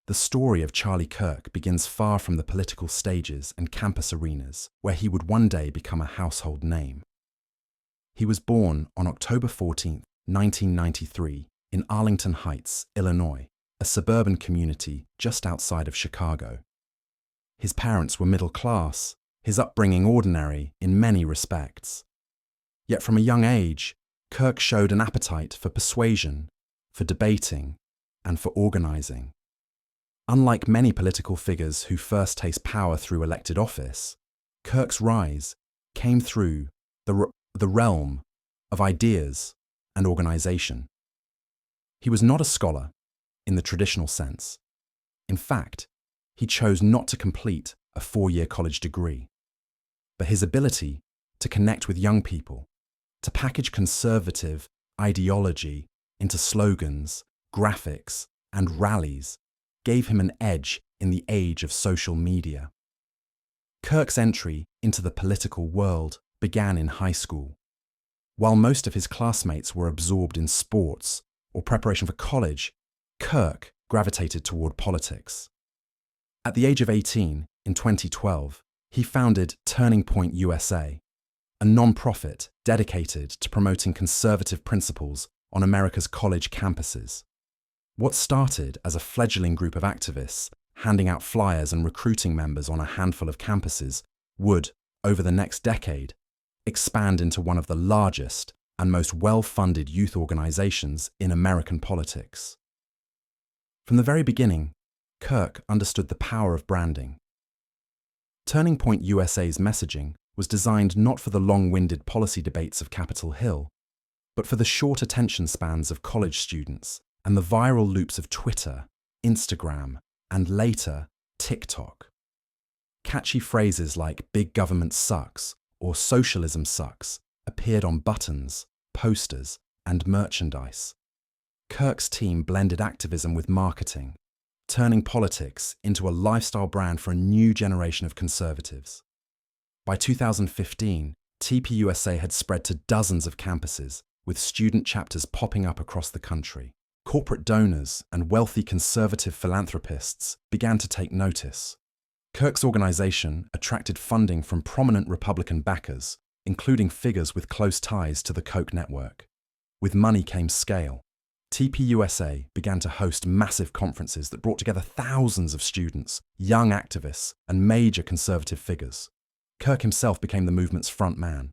The story of Charlie Kirk begins far from the political stages and campus arenas where he would one day become a household name. He was born on October 14, 1993, in Arlington Heights, Illinois, a suburban community just outside of Chicago. His parents were middle class, his upbringing ordinary in many respects. Yet from a young age, Kirk showed an appetite for persuasion, for debating, and for organizing. Unlike many political figures who first taste power through elected office, Kirk's rise came through the realm of ideas and organization. He was not a scholar in the traditional sense. In fact, he chose not to complete a 4-year college degree. But his ability to connect with young people, to package conservative ideology into slogans, graphics, and rallies gave him an edge in the age of social media. Kirk's entry into the political world began in high school. While most of his classmates were absorbed in sports or preparation for college, Kirk gravitated toward politics. At the age of 18, in 2012, he founded Turning Point USA, a non-profit dedicated to promoting conservative principles on America's college campuses. What started as a fledgling group of activists handing out flyers and recruiting members on a handful of campuses would, over the next decade, expand into one of the largest and most well-funded youth organizations in American politics. From the very beginning, Kirk understood the power of branding. Turning Point USA's messaging was designed not for the long-winded policy debates of Capitol Hill, but for the short attention spans of college students and the viral loops of Twitter, Instagram, and later, TikTok. Catchy phrases like "big government sucks" or "socialism sucks" appeared on buttons, posters, and merchandise. Kirk's team blended activism with marketing, turning politics into a lifestyle brand for a new generation of conservatives. By 2015, TPUSA had spread to dozens of campuses, with student chapters popping up across the country. Corporate donors and wealthy conservative philanthropists began to take notice. Kirk's organization attracted funding from prominent Republican backers, including figures with close ties to the Koch network. With money came scale. TPUSA began to host massive conferences that brought together thousands of students, young activists, and major conservative figures. Kirk himself became the movement's front man.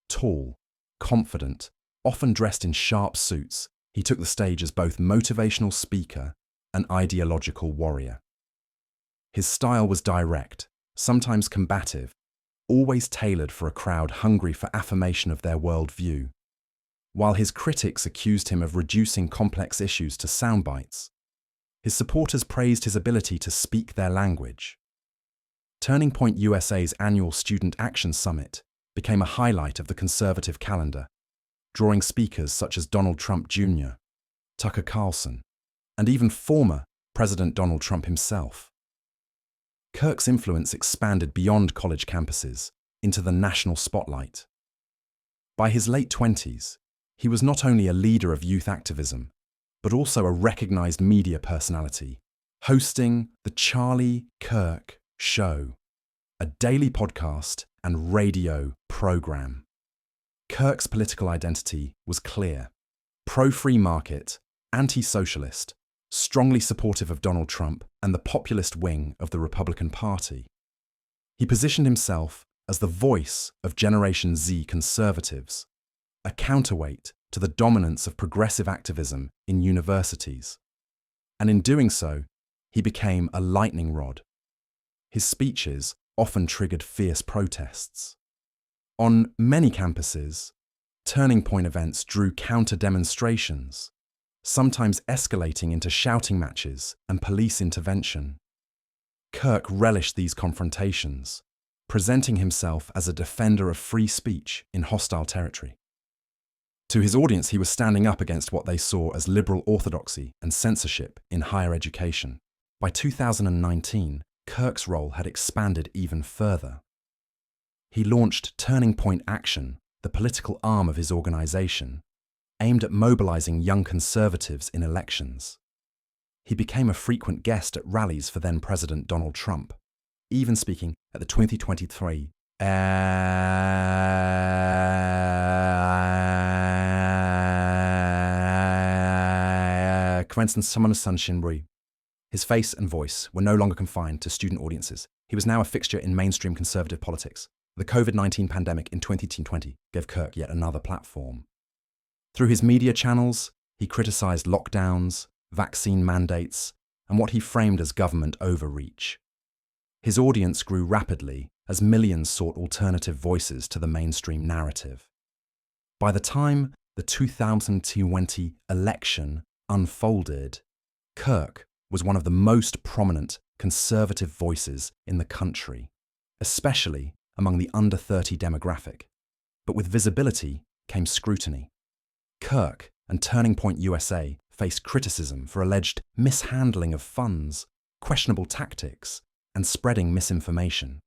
Tall, confident, often dressed in sharp suits, he took the stage as both motivational speaker and ideological warrior. His style was direct, sometimes combative, always tailored for a crowd hungry for affirmation of their worldview. While his critics accused him of reducing complex issues to soundbites, his supporters praised his ability to speak their language. Turning Point USA's annual Student Action Summit became a highlight of the conservative calendar, drawing speakers such as Donald Trump Jr., Tucker Carlson, and even former President Donald Trump himself. Kirk's influence expanded beyond college campuses into the national spotlight. By his late 20s, he was not only a leader of youth activism, but also a recognized media personality, hosting The Charlie Kirk Show, a daily podcast and radio program. Kirk's political identity was clear: pro-free market, anti-socialist, strongly supportive of Donald Trump and the populist wing of the Republican Party. He positioned himself as the voice of Generation Z conservatives, a counterweight to the dominance of progressive activism in universities. And in doing so, he became a lightning rod. His speeches often triggered fierce protests. On many campuses, Turning Point events drew counter-demonstrations, sometimes escalating into shouting matches and police intervention. Kirk relished these confrontations, presenting himself as a defender of free speech in hostile territory. To his audience, he was standing up against what they saw as liberal orthodoxy and censorship in higher education. By 2019, Kirk's role had expanded even further. He launched Turning Point Action, the political arm of his organization, aimed at mobilizing young conservatives in elections. He became a frequent guest at rallies for then-President Donald Trump, even speaking at the 2023 Commencement Summer Sunshine. His face and voice were no longer confined to student audiences. He was now a fixture in mainstream conservative politics. The COVID-19 pandemic in 2020 gave Kirk yet another platform. Through his media channels, he criticised lockdowns, vaccine mandates, and what he framed as government overreach. His audience grew rapidly as millions sought alternative voices to the mainstream narrative. By the time the 2020 election unfolded, Kirk was one of the most prominent conservative voices in the country, especially among the under 30 demographic. But with visibility came scrutiny. Kirk and Turning Point USA faced criticism for alleged mishandling of funds, questionable tactics, and spreading misinformation.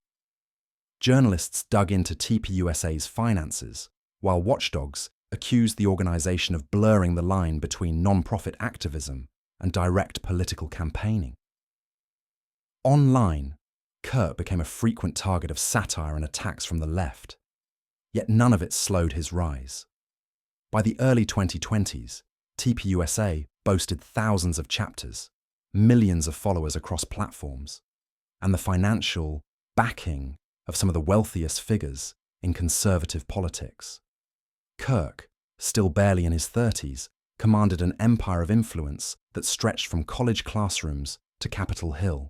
Journalists dug into TPUSA's finances, while watchdogs accused the organization of blurring the line between non-profit activism and direct political campaigning. Online, Kirk became a frequent target of satire and attacks from the left, yet none of it slowed his rise. By the early 2020s, TPUSA boasted thousands of chapters, millions of followers across platforms, and the financial backing of some of the wealthiest figures in conservative politics. Kirk, still barely in his 30s, commanded an empire of influence that stretched from college classrooms to Capitol Hill.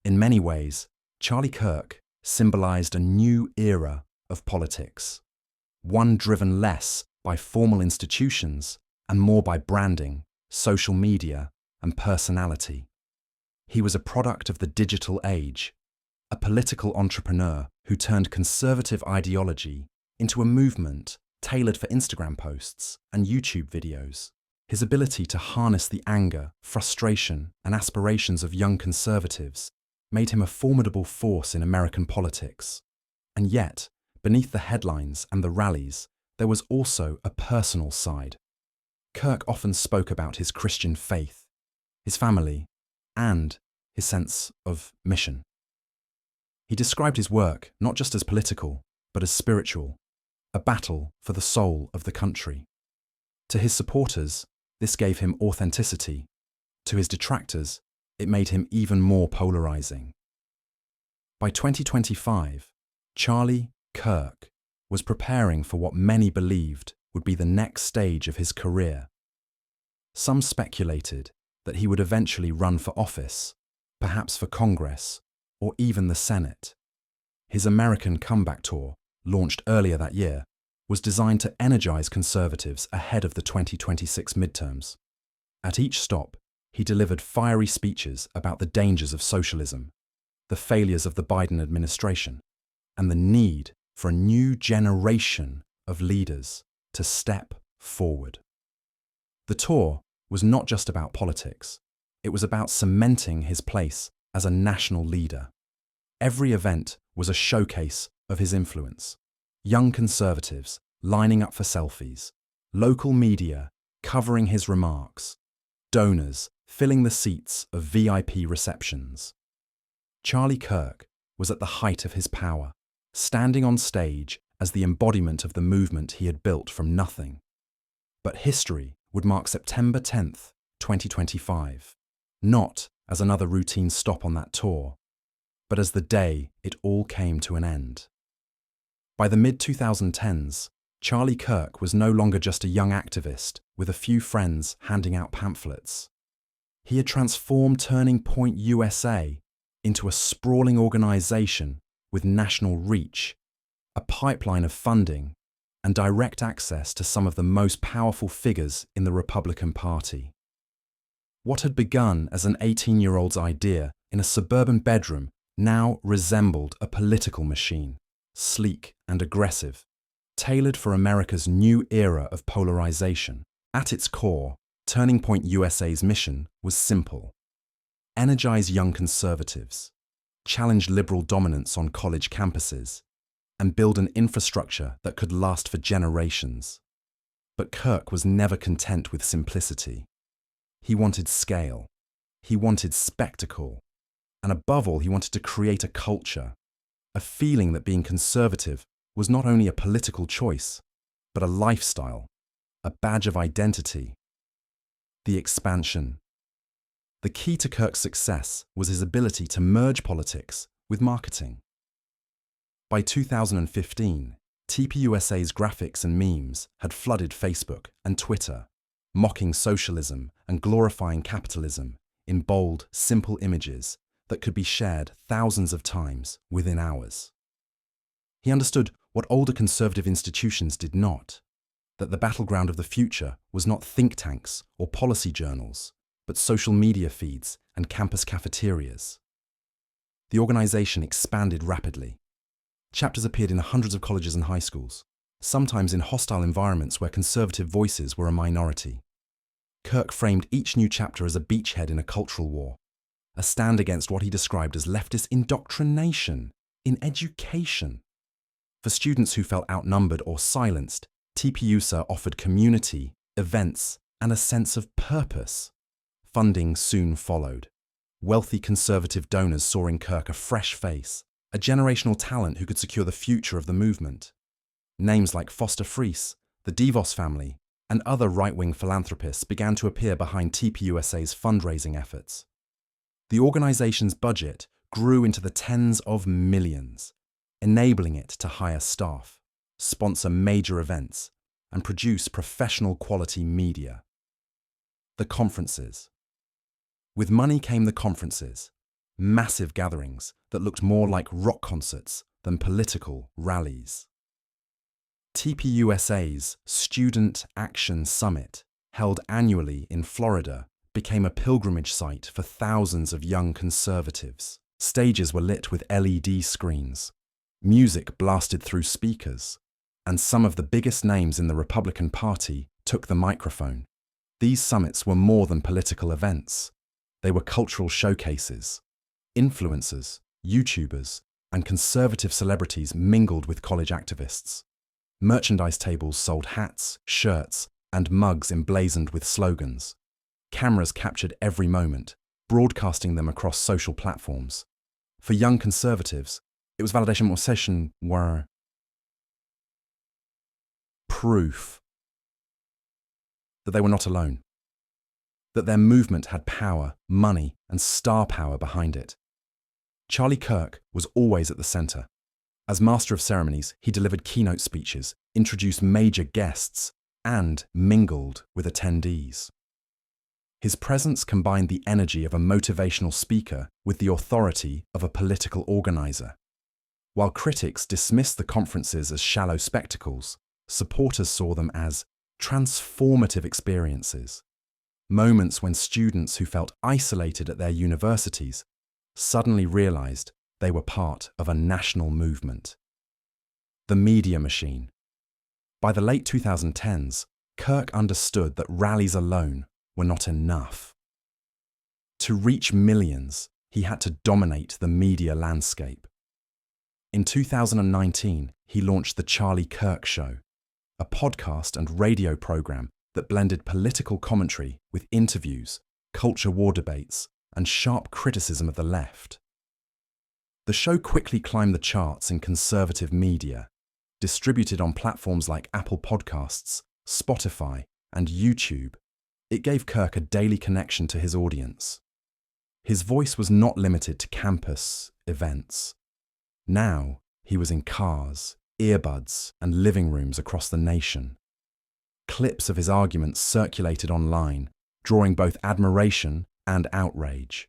In many ways, Charlie Kirk symbolized a new era of politics, one driven less by formal institutions and more by branding, social media, and personality. He was a product of the digital age, a political entrepreneur who turned conservative ideology into a movement tailored for Instagram posts and YouTube videos. His ability to harness the anger, frustration, and aspirations of young conservatives made him a formidable force in American politics. And yet, beneath the headlines and the rallies, there was also a personal side. Kirk often spoke about his Christian faith, his family, and his sense of mission. He described his work not just as political, but as spiritual, a battle for the soul of the country. To his supporters, this gave him authenticity. To his detractors, it made him even more polarizing. By 2025, Charlie Kirk was preparing for what many believed would be the next stage of his career. Some speculated that he would eventually run for office, perhaps for Congress, or even the Senate. His American comeback tour, launched earlier that year, was designed to energize conservatives ahead of the 2026 midterms. At each stop, he delivered fiery speeches about the dangers of socialism, the failures of the Biden administration, and the need for a new generation of leaders to step forward. The tour was not just about politics. It was about cementing his place as a national leader. Every event was a showcase of his influence. Young conservatives lining up for selfies, local media covering his remarks, donors filling the seats of VIP receptions. Charlie Kirk was at the height of his power, standing on stage as the embodiment of the movement he had built from nothing. But history would mark September 10th, 2025, not as another routine stop on that tour, but as the day it all came to an end. By the mid-2010s, Charlie Kirk was no longer just a young activist with a few friends handing out pamphlets. He had transformed Turning Point USA into a sprawling organization with national reach, a pipeline of funding, and direct access to some of the most powerful figures in the Republican Party. What had begun as an 18-year-old's idea in a suburban bedroom now resembled a political machine, sleek and aggressive, tailored for America's new era of polarization. At its core, Turning Point USA's mission was simple: energize young conservatives, challenge liberal dominance on college campuses, and build an infrastructure that could last for generations. But Kirk was never content with simplicity. He wanted scale. He wanted spectacle. And above all, he wanted to create a culture, a feeling that being conservative was not only a political choice, but a lifestyle, a badge of identity. The expansion. The key to Kirk's success was his ability to merge politics with marketing. By 2015, TPUSA's graphics and memes had flooded Facebook and Twitter, mocking socialism and glorifying capitalism in bold, simple images that could be shared thousands of times within hours. He understood what older conservative institutions did not, that the battleground of the future was not think tanks or policy journals, but social media feeds and campus cafeterias. The organization expanded rapidly. Chapters appeared in hundreds of colleges and high schools, sometimes in hostile environments where conservative voices were a minority. Kirk framed each new chapter as a beachhead in a cultural war, a stand against what he described as leftist indoctrination in education. For students who felt outnumbered or silenced, TPUSA offered community, events, and a sense of purpose. Funding soon followed. Wealthy conservative donors saw in Kirk a fresh face, a generational talent who could secure the future of the movement. Names like Foster Friess, the DeVos family, and other right-wing philanthropists began to appear behind TPUSA's fundraising efforts. The organization's budget grew into the tens of millions, enabling it to hire staff, sponsor major events, and produce professional quality media. The conferences. With money came the conferences, massive gatherings that looked more like rock concerts than political rallies. TPUSA's Student Action Summit, held annually in Florida, became a pilgrimage site for thousands of young conservatives. Stages were lit with LED screens, music blasted through speakers, and some of the biggest names in the Republican Party took the microphone. These summits were more than political events. They were cultural showcases. Influencers, YouTubers, and conservative celebrities mingled with college activists. Merchandise tables sold hats, shirts, and mugs emblazoned with slogans. Cameras captured every moment, broadcasting them across social platforms. For young conservatives, it was validation or session were proof that they were not alone, that their movement had power, money, and star power behind it. Charlie Kirk was always at the center. As master of ceremonies, he delivered keynote speeches, introduced major guests, and mingled with attendees. His presence combined the energy of a motivational speaker with the authority of a political organizer. While critics dismissed the conferences as shallow spectacles, supporters saw them as transformative experiences, moments when students who felt isolated at their universities suddenly realized they were part of a national movement. The media machine. By the late 2010s, Kirk understood that rallies alone were not enough. To reach millions, he had to dominate the media landscape. In 2019, he launched The Charlie Kirk Show, a podcast and radio program that blended political commentary with interviews, culture war debates, and sharp criticism of the left. The show quickly climbed the charts in conservative media, distributed on platforms like Apple Podcasts, Spotify, and YouTube. It gave Kirk a daily connection to his audience. His voice was not limited to campus events. Now, he was in cars, earbuds, and living rooms across the nation. Clips of his arguments circulated online, drawing both admiration and outrage.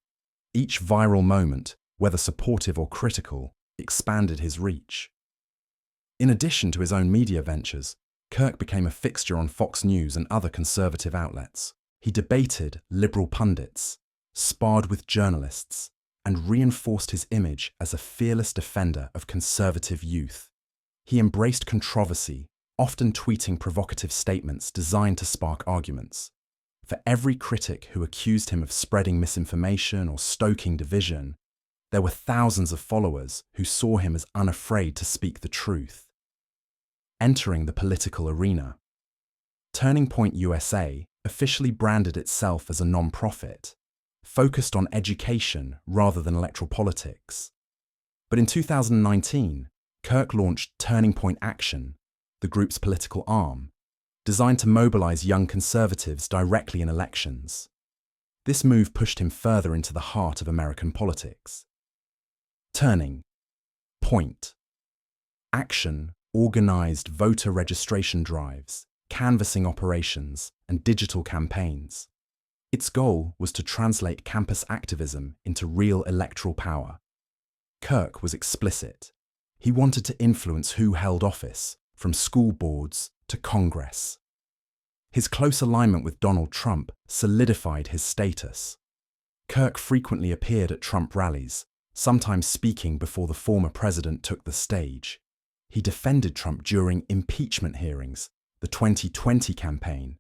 Each viral moment, whether supportive or critical, expanded his reach. In addition to his own media ventures, Kirk became a fixture on Fox News and other conservative outlets. He debated liberal pundits, sparred with journalists, and reinforced his image as a fearless defender of conservative youth. He embraced controversy, often tweeting provocative statements designed to spark arguments. For every critic who accused him of spreading misinformation or stoking division, there were thousands of followers who saw him as unafraid to speak the truth. Entering the political arena. Turning Point USA officially branded itself as a non-profit. focused on education rather than electoral politics. But in 2019, Kirk launched Turning Point Action, the group's political arm, designed to mobilize young conservatives directly in elections. This move pushed him further into the heart of American politics. Turning Point Action organized voter registration drives, canvassing operations, and digital campaigns. Its goal was to translate campus activism into real electoral power. Kirk was explicit. He wanted to influence who held office, from school boards to Congress. His close alignment with Donald Trump solidified his status. Kirk frequently appeared at Trump rallies, sometimes speaking before the former president took the stage. He defended Trump during impeachment hearings, the 2020 campaign,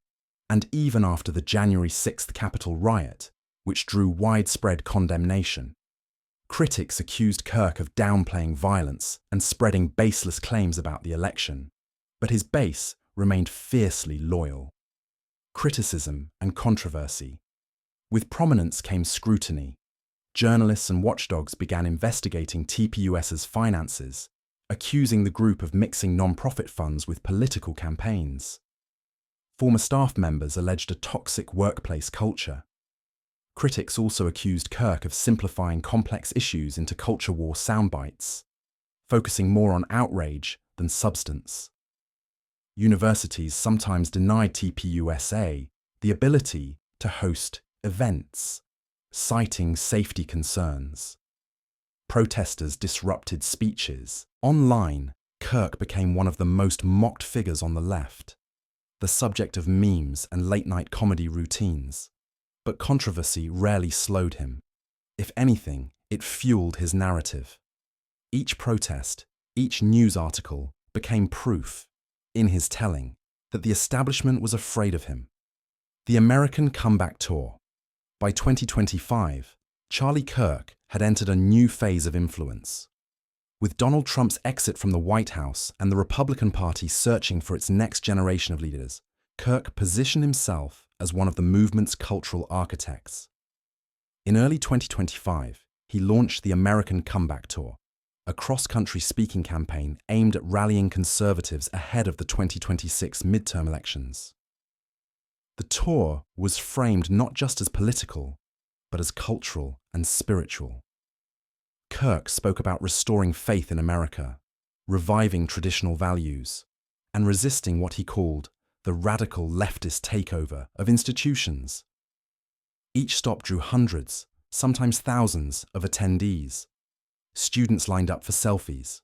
and even after the January 6th Capitol riot, which drew widespread condemnation. Critics accused Kirk of downplaying violence and spreading baseless claims about the election, but his base remained fiercely loyal. Criticism and controversy. With prominence came scrutiny. Journalists and watchdogs began investigating TPUS's finances, accusing the group of mixing non-profit funds with political campaigns. Former staff members alleged a toxic workplace culture. Critics also accused Kirk of simplifying complex issues into culture war soundbites, focusing more on outrage than substance. Universities sometimes denied TPUSA the ability to host events, citing safety concerns. Protesters disrupted speeches. Online, Kirk became one of the most mocked figures on the left, the subject of memes and late-night comedy routines. But controversy rarely slowed him. If anything, it fueled his narrative. Each protest, each news article became proof, in his telling, that the establishment was afraid of him. The American Comeback Tour. By 2025, Charlie Kirk had entered a new phase of influence. With Donald Trump's exit from the White House and the Republican Party searching for its next generation of leaders, Kirk positioned himself as one of the movement's cultural architects. In early 2025, he launched the American Comeback Tour, a cross-country speaking campaign aimed at rallying conservatives ahead of the 2026 midterm elections. The tour was framed not just as political, but as cultural and spiritual. Kirk spoke about restoring faith in America, reviving traditional values, and resisting what he called the radical leftist takeover of institutions. Each stop drew hundreds, sometimes thousands, of attendees. Students lined up for selfies.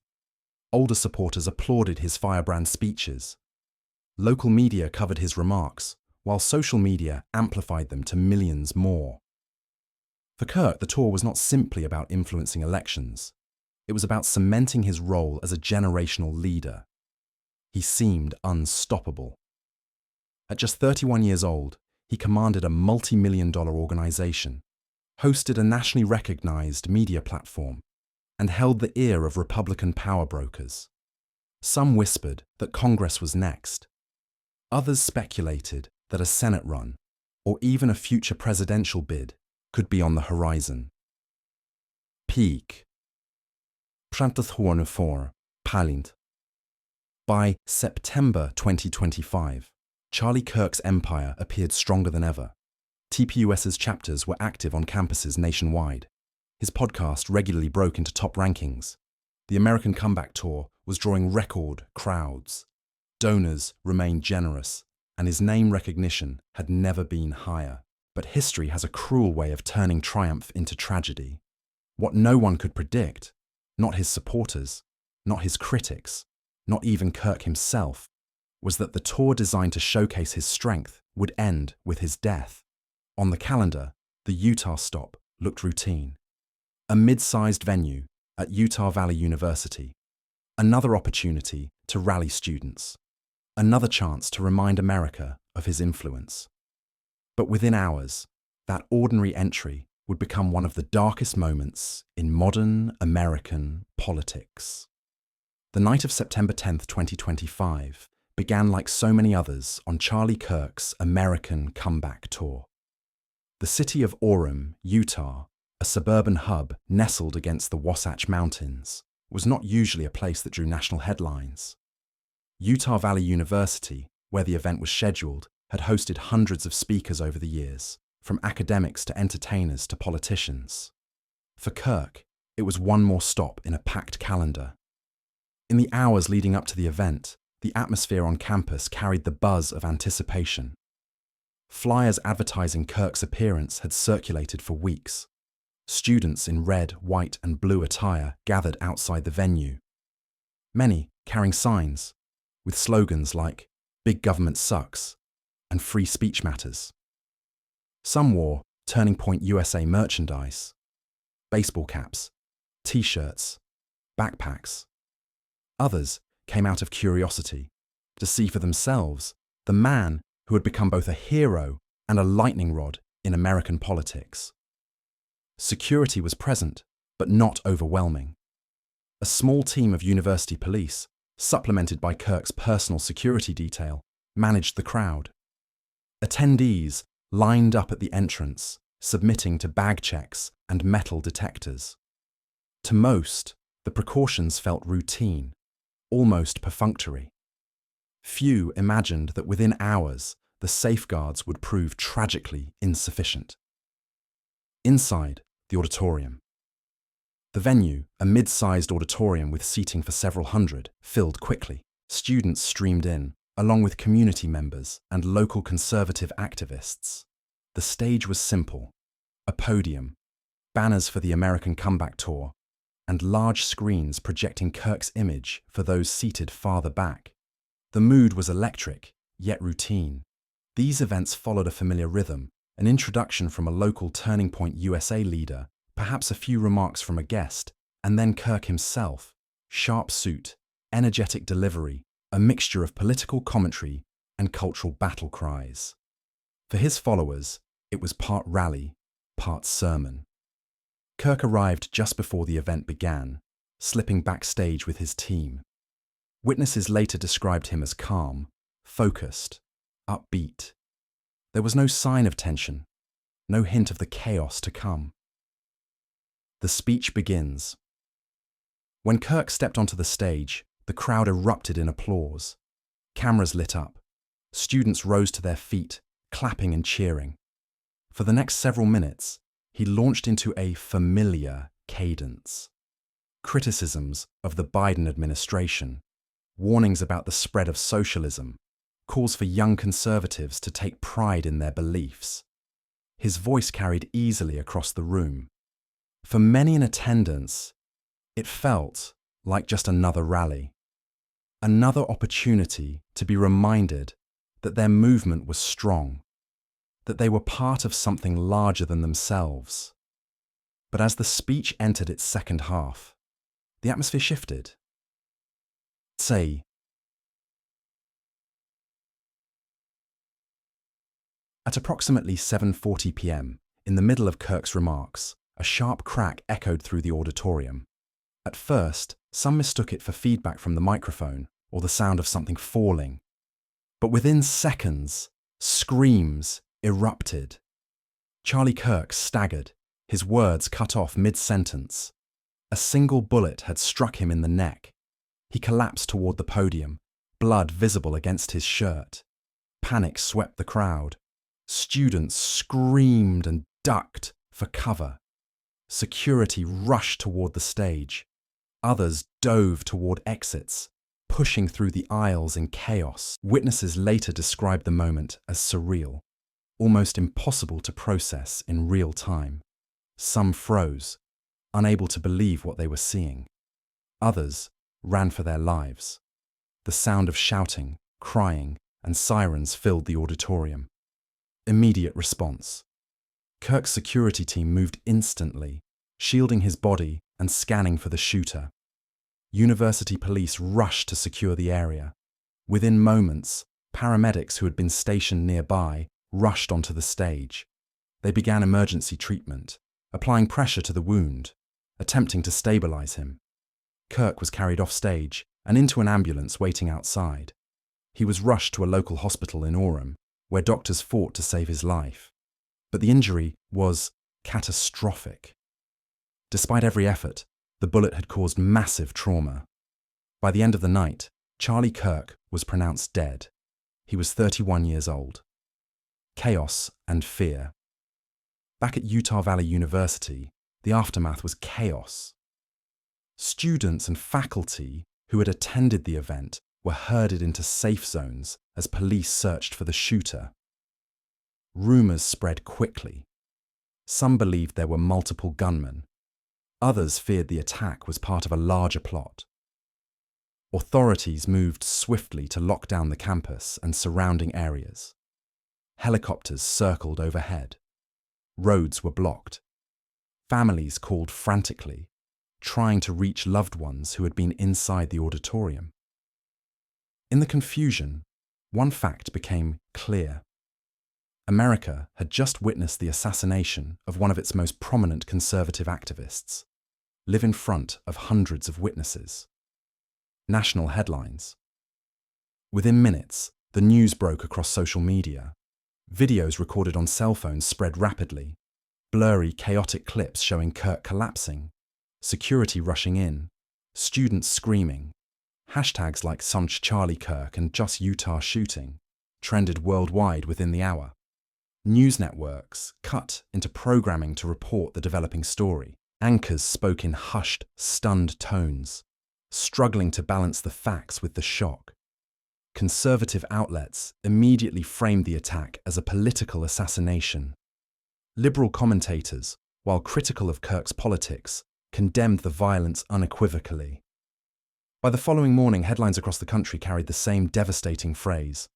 Older supporters applauded his firebrand speeches. Local media covered his remarks, while social media amplified them to millions more. For Kirk, the tour was not simply about influencing elections. It was about cementing his role as a generational leader. He seemed unstoppable. At just 31 years old, he commanded a multi-million-dollar organization, hosted a nationally recognized media platform, and held the ear of Republican power brokers. Some whispered that Congress was next. Others speculated that a Senate run, or even a future presidential bid, could be on the horizon. Peak. Prantethornefor, Palint. By September 2025, Charlie Kirk's empire appeared stronger than ever. TPUS's chapters were active on campuses nationwide. His podcast regularly broke into top rankings. The American Comeback Tour was drawing record crowds. Donors remained generous, and his name recognition had never been higher. But history has a cruel way of turning triumph into tragedy. What no one could predict, not his supporters, not his critics, not even Kirk himself, was that the tour designed to showcase his strength would end with his death. On the calendar, the Utah stop looked routine. A mid-sized venue at Utah Valley University. Another opportunity to rally students. Another chance to remind America of his influence. But within hours, that ordinary entry would become one of the darkest moments in modern American politics. The night of September 10th, 2025, began like so many others on Charlie Kirk's American Comeback Tour. The city of Orem, Utah, a suburban hub nestled against the Wasatch Mountains, was not usually a place that drew national headlines. Utah Valley University, where the event was scheduled, had hosted hundreds of speakers over the years, from academics to entertainers to politicians. For Kirk, it was one more stop in a packed calendar. In the hours leading up to the event, the atmosphere on campus carried the buzz of anticipation. Flyers advertising Kirk's appearance had circulated for weeks. Students in red, white, and blue attire gathered outside the venue. Many carrying signs with slogans like "Big Government Sucks" and "Free Speech Matters." Some wore Turning Point USA merchandise, baseball caps, t-shirts, backpacks. Others came out of curiosity to see for themselves the man who had become both a hero and a lightning rod in American politics. Security was present, but not overwhelming. A small team of university police, supplemented by Kirk's personal security detail, managed the crowd. Attendees lined up at the entrance, submitting to bag checks and metal detectors. To most, the precautions felt routine, almost perfunctory. Few imagined that within hours, the safeguards would prove tragically insufficient. Inside the auditorium. The venue, a mid-sized auditorium with seating for several hundred, filled quickly. Students streamed in, along with community members and local conservative activists. The stage was simple: a podium, banners for the American Comeback Tour, and large screens projecting Kirk's image for those seated farther back. The mood was electric, yet routine. These events followed a familiar rhythm: an introduction from a local Turning Point USA leader, perhaps a few remarks from a guest, and then Kirk himself, sharp suit, energetic delivery, a mixture of political commentary and cultural battle cries. For his followers, it was part rally, part sermon. Kirk arrived just before the event began, slipping backstage with his team. Witnesses later described him as calm, focused, upbeat. There was no sign of tension, no hint of the chaos to come. The speech begins. When Kirk stepped onto the stage, the crowd erupted in applause. Cameras lit up. Students rose to their feet, clapping and cheering. For the next several minutes, he launched into a familiar cadence. Criticisms of the Biden administration, warnings about the spread of socialism, calls for young conservatives to take pride in their beliefs. His voice carried easily across the room. For many in attendance, it felt like just another rally, another opportunity to be reminded that their movement was strong, that they were part of something larger than themselves. But as the speech entered its second half, the atmosphere shifted. At approximately 7:40 p.m., in the middle of Kirk's remarks, a sharp crack echoed through the auditorium. At first, some mistook it for feedback from the microphone or the sound of something falling. But within seconds, screams erupted. Charlie Kirk staggered, his words cut off mid-sentence. A single bullet had struck him in the neck. He collapsed toward the podium, blood visible against his shirt. Panic swept the crowd. Students screamed and ducked for cover. Security rushed toward the stage. Others dove toward exits, pushing through the aisles in chaos. Witnesses later described the moment as surreal, almost impossible to process in real time. Some froze, unable to believe what they were seeing. Others ran for their lives. The sound of shouting, crying, and sirens filled the auditorium. Immediate response. Kirk's security team moved instantly, shielding his body and scanning for the shooter. University police rushed to secure the area. Within moments, paramedics who had been stationed nearby rushed onto the stage. They began emergency treatment, applying pressure to the wound, attempting to stabilize him. Kirk was carried off stage and into an ambulance waiting outside. He was rushed to a local hospital in Orem, where doctors fought to save his life. but the injury was catastrophic. Despite every effort, the bullet had caused massive trauma. By the end of the night, Charlie Kirk was pronounced dead. He was 31 years old. Chaos and fear. Back at Utah Valley University, the aftermath was chaos. Students and faculty who had attended the event were herded into safe zones as police searched for the shooter. Rumors spread quickly. Some believed there were multiple gunmen. Others feared the attack was part of a larger plot. Authorities moved swiftly to lock down the campus and surrounding areas. Helicopters circled overhead. Roads were blocked. Families called frantically, trying to reach loved ones who had been inside the auditorium. In the confusion, one fact became clear. America had just witnessed the assassination of one of its most prominent conservative activists, live in front of hundreds of witnesses. National headlines. Within minutes, the news broke across social media. Videos recorded on cell phones spread rapidly. Blurry, chaotic clips showing Kirk collapsing, security rushing in, students screaming. Hashtags like Sunch Charlie Kirk and Just Utah Shooting trended worldwide within the hour. News networks cut into programming to report the developing story. Anchors spoke in hushed, stunned tones, struggling to balance the facts with the shock. Conservative outlets immediately framed the attack as a political assassination. Liberal commentators, while critical of Kirk's politics, condemned the violence unequivocally. By the following morning, headlines across the country carried the same devastating phrase: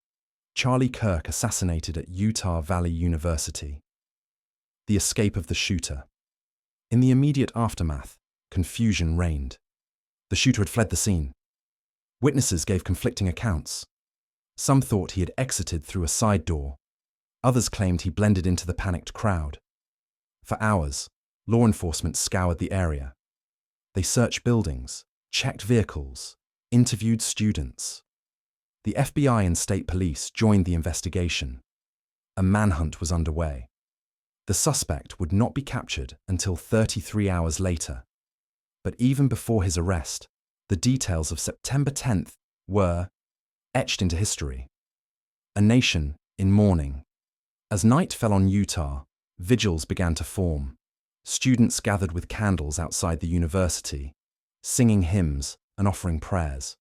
Charlie Kirk assassinated at Utah Valley University. The escape of the shooter. In the immediate aftermath, confusion reigned. The shooter had fled the scene. Witnesses gave conflicting accounts. Some thought he had exited through a side door. Others claimed he blended into the panicked crowd. For hours, law enforcement scoured the area. They searched buildings, checked vehicles, interviewed students. The FBI and state police joined the investigation. A manhunt was underway. The suspect would not be captured until 33 hours later. But even before his arrest, the details of September 10th were etched into history. A nation in mourning. As night fell on Utah, vigils began to form. Students gathered with candles outside the university, singing hymns and offering prayers.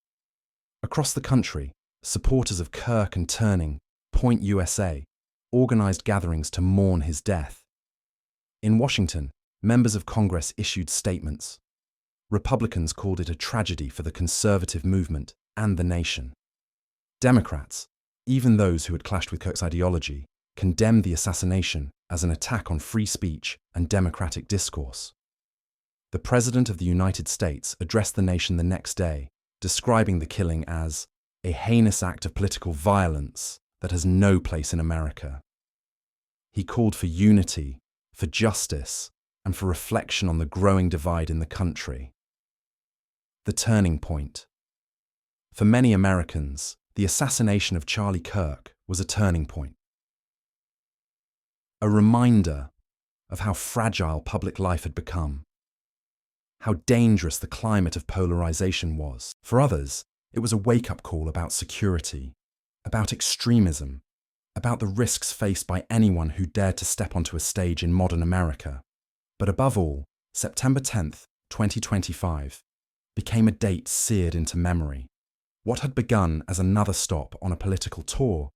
Across the country, supporters of Kirk and Turning Point USA organized gatherings to mourn his death. In Washington, members of Congress issued statements. Republicans called it a tragedy for the conservative movement and the nation. Democrats, even those who had clashed with Kirk's ideology, condemned the assassination as an attack on free speech and democratic discourse. The President of the United States addressed the nation the next day, describing the killing as a heinous act of political violence that has no place in America. He called for unity, for justice, and for reflection on the growing divide in the country. The turning point. For many Americans, the assassination of Charlie Kirk was a turning point. A reminder of how fragile public life had become, how dangerous the climate of polarization was. For others, it was a wake-up call about security, about extremism, about the risks faced by anyone who dared to step onto a stage in modern America. But above all, September 10th, 2025, became a date seared into memory. What had begun as another stop on a political tour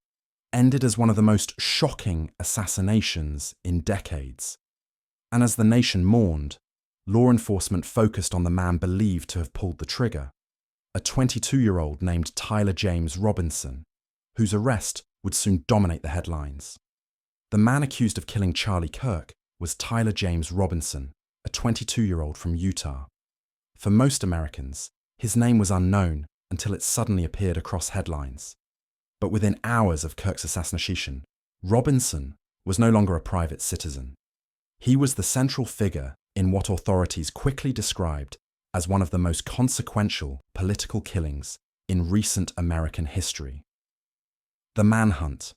ended as one of the most shocking assassinations in decades. And as the nation mourned, law enforcement focused on the man believed to have pulled the trigger, a 22-year-old named Tyler James Robinson, whose arrest would soon dominate the headlines. The man accused of killing Charlie Kirk was Tyler James Robinson, a 22-year-old from Utah. For most Americans, his name was unknown until it suddenly appeared across headlines. But within hours of Kirk's assassination, Robinson was no longer a private citizen. He was the central figure in what authorities quickly described as one of the most consequential political killings in recent American history. The manhunt.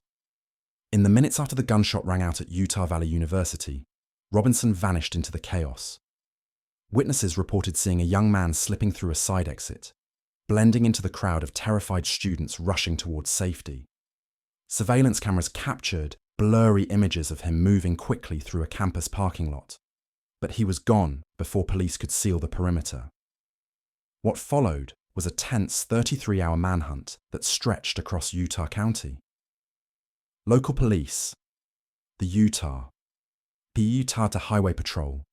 In the minutes after the gunshot rang out at Utah Valley University, Robinson vanished into the chaos. Witnesses reported seeing a young man slipping through a side exit, blending into the crowd of terrified students rushing towards safety. Surveillance cameras captured blurry images of him moving quickly through a campus parking lot, but he was gone before police could seal the perimeter. What followed was a tense 33-hour manhunt that stretched across Utah County. Local police, the Utah Highway Patrol,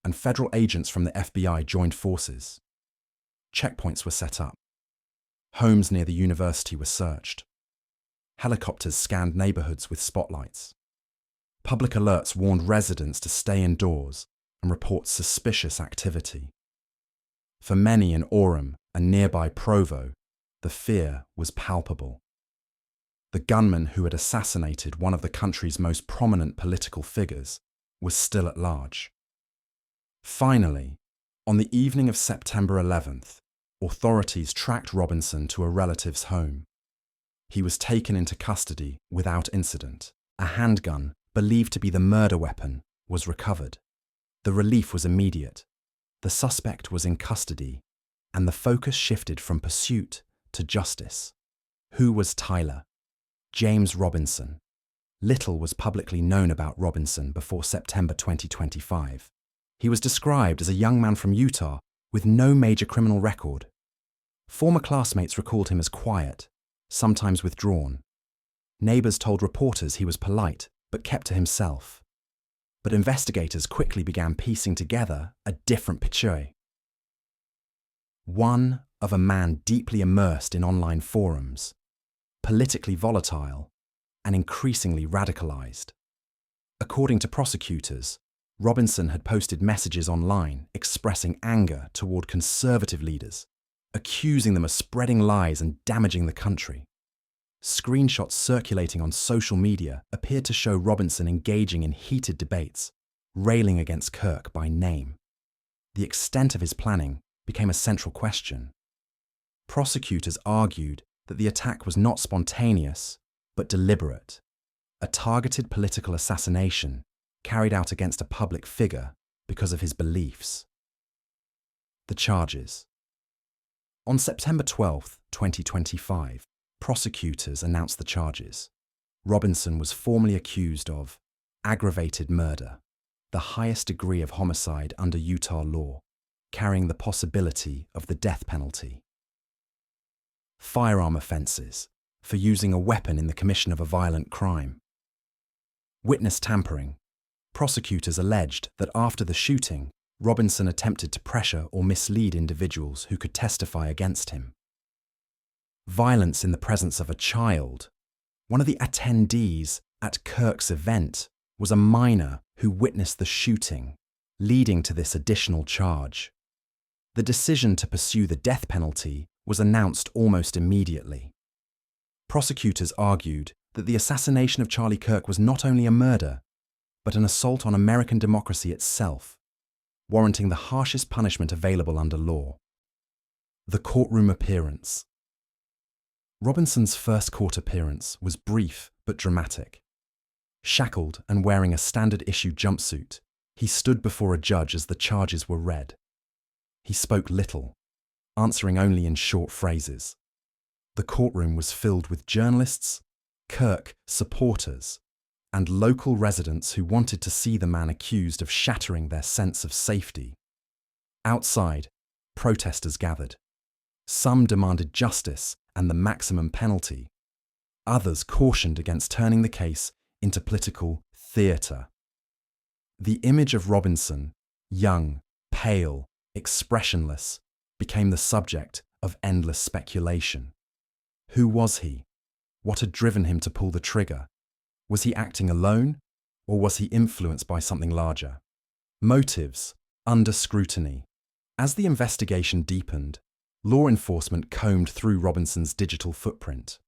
and federal agents from the FBI joined forces. Checkpoints were set up. Homes near the university were searched. Helicopters scanned neighborhoods with spotlights. Public alerts warned residents to stay indoors and report suspicious activity. For many in Orem and nearby Provo, the fear was palpable. The gunman who had assassinated one of the country's most prominent political figures was still at large. Finally, on the evening of September 11th, authorities tracked Robinson to a relative's home. He was taken into custody without incident. A handgun, believed to be the murder weapon, was recovered. The relief was immediate. The suspect was in custody, and the focus shifted from pursuit to justice. Who was Tyler? James Robinson. Little was publicly known about Robinson before September 2025. He was described as a young man from Utah with no major criminal record. Former classmates recalled him as quiet, sometimes withdrawn. Neighbors told reporters he was polite but kept to himself. But investigators quickly began piecing together a different picture. One of a man deeply immersed in online forums, politically volatile, and increasingly radicalized. According to prosecutors, Robinson had posted messages online expressing anger toward conservative leaders, accusing them of spreading lies and damaging the country. Screenshots circulating on social media appeared to show Robinson engaging in heated debates, railing against Kirk by name. The extent of his planning became a central question. Prosecutors argued that the attack was not spontaneous, but deliberate, a targeted political assassination carried out against a public figure because of his beliefs. The charges. On September 12, 2025, prosecutors announced the charges. Robinson was formally accused of aggravated murder, the highest degree of homicide under Utah law, carrying the possibility of the death penalty. Firearm offences, for using a weapon in the commission of a violent crime. Witness tampering. Prosecutors alleged that after the shooting, Robinson attempted to pressure or mislead individuals who could testify against him. Violence in the presence of a child. One of the attendees at Kirk's event was a minor who witnessed the shooting, leading to this additional charge. The decision to pursue the death penalty was announced almost immediately. Prosecutors argued that the assassination of Charlie Kirk was not only a murder, but an assault on American democracy itself, warranting the harshest punishment available under law. The courtroom appearance. Robinson's first court appearance was brief but dramatic. Shackled and wearing a standard-issue jumpsuit, he stood before a judge as the charges were read. He spoke little, answering only in short phrases. The courtroom was filled with journalists, Kirk supporters, and local residents who wanted to see the man accused of shattering their sense of safety. Outside, protesters gathered. Some demanded justice and the maximum penalty. Others cautioned against turning the case into political theatre. The image of Robinson, young, pale, expressionless, became the subject of endless speculation. Who was he? What had driven him to pull the trigger? Was he acting alone, or was he influenced by something larger? Motives under scrutiny. As the investigation deepened, law enforcement combed through Robinson's digital footprint.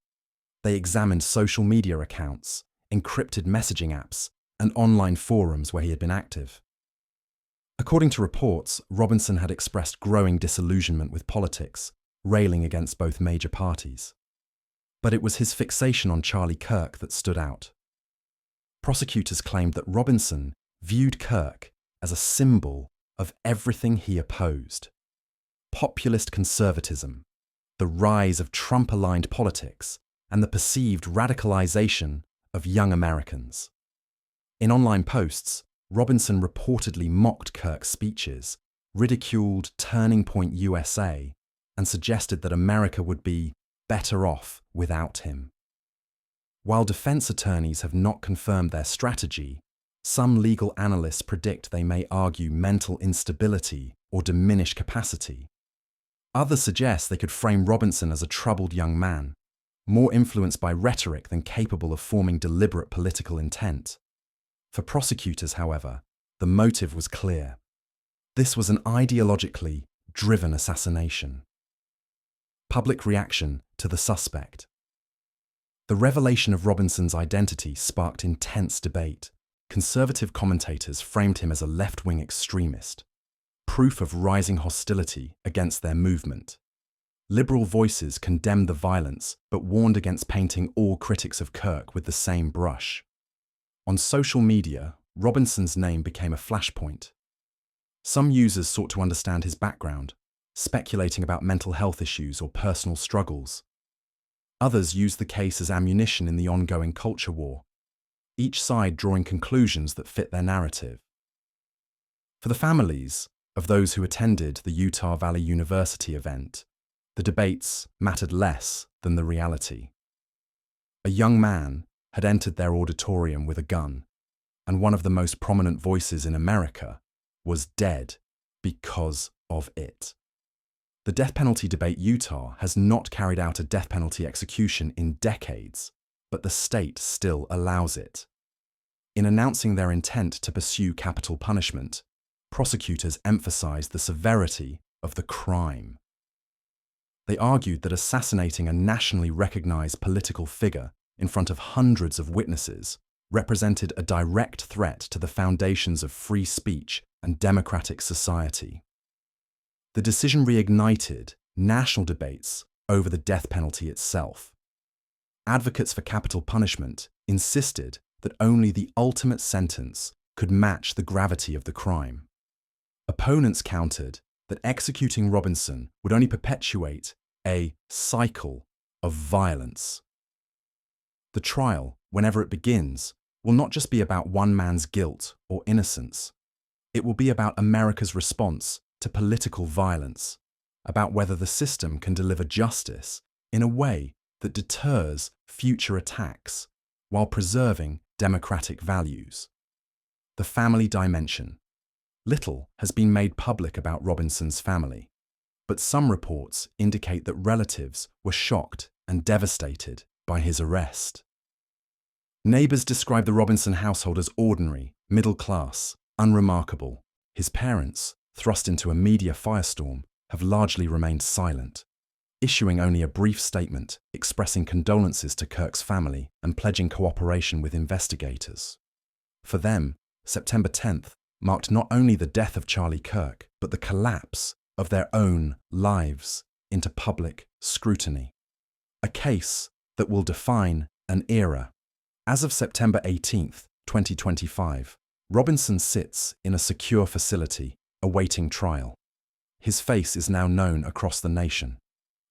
They examined social media accounts, encrypted messaging apps, and online forums where he had been active. According to reports, Robinson had expressed growing disillusionment with politics, railing against both major parties. But it was his fixation on Charlie Kirk that stood out. Prosecutors claimed that Robinson viewed Kirk as a symbol of everything he opposed: populist conservatism, the rise of Trump-aligned politics, and the perceived radicalization of young Americans. In online posts, Robinson reportedly mocked Kirk's speeches, ridiculed Turning Point USA, and suggested that America would be better off without him. While defense attorneys have not confirmed their strategy, some legal analysts predict they may argue mental instability or diminished capacity. Others suggest they could frame Robinson as a troubled young man, more influenced by rhetoric than capable of forming deliberate political intent. For prosecutors, however, the motive was clear. This was an ideologically driven assassination. Public reaction to the suspect. The revelation of Robinson's identity sparked intense debate. Conservative commentators framed him as a left-wing extremist, proof of rising hostility against their movement. Liberal voices condemned the violence but warned against painting all critics of Kirk with the same brush. On social media, Robinson's name became a flashpoint. Some users sought to understand his background, speculating about mental health issues or personal struggles. Others used the case as ammunition in the ongoing culture war, each side drawing conclusions that fit their narrative. For the families of those who attended the Utah Valley University event, the debates mattered less than the reality. A young man had entered their auditorium with a gun, and one of the most prominent voices in America was dead because of it. The death penalty debate Utah has not carried out a death penalty execution in decades, but the state still allows it. In announcing their intent to pursue capital punishment, prosecutors emphasized the severity of the crime. They argued that assassinating a nationally recognized political figure in front of hundreds of witnesses represented a direct threat to the foundations of free speech and democratic society. The decision reignited national debates over the death penalty itself. Advocates for capital punishment insisted that only the ultimate sentence could match the gravity of the crime. Opponents countered that executing Robinson would only perpetuate a cycle of violence. The trial, whenever it begins, will not just be about one man's guilt or innocence. It will be about America's response to political violence, about whether the system can deliver justice in a way that deters future attacks while preserving democratic values. The family dimension. Little has been made public about Robinson's family, but some reports indicate that relatives were shocked and devastated by his arrest. Neighbors describe the Robinson household as ordinary, middle class, unremarkable. His parents, thrust into a media firestorm, have largely remained silent, issuing only a brief statement expressing condolences to Kirk's family and pledging cooperation with investigators. For them, September 10th marked not only the death of Charlie Kirk, but the collapse of their own lives into public scrutiny. A case that will define an era. As of September 18th, 2025, Robinson sits in a secure facility, awaiting trial. His face is now known across the nation.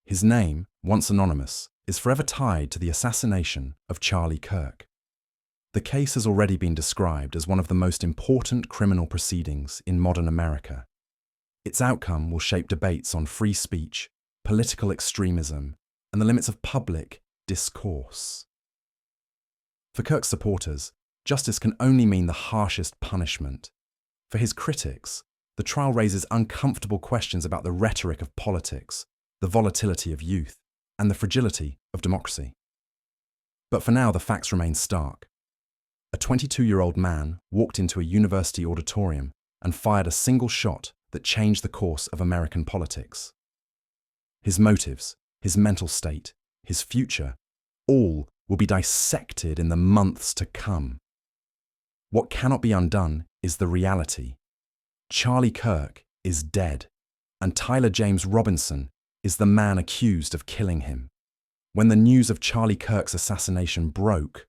His name, once anonymous, is forever tied to the assassination of Charlie Kirk. The case has already been described as one of the most important criminal proceedings in modern America. Its outcome will shape debates on free speech, political extremism, and the limits of public discourse. For Kirk's supporters, justice can only mean the harshest punishment. For his critics, the trial raises uncomfortable questions about the rhetoric of politics, the volatility of youth, and the fragility of democracy. But for now, the facts remain stark. A 22-year-old man walked into a university auditorium and fired a single shot that changed the course of American politics. His motives, his mental state, his future, all will be dissected in the months to come. What cannot be undone is the reality. Charlie Kirk is dead, and Tyler James Robinson is the man accused of killing him. When the news of Charlie Kirk's assassination broke,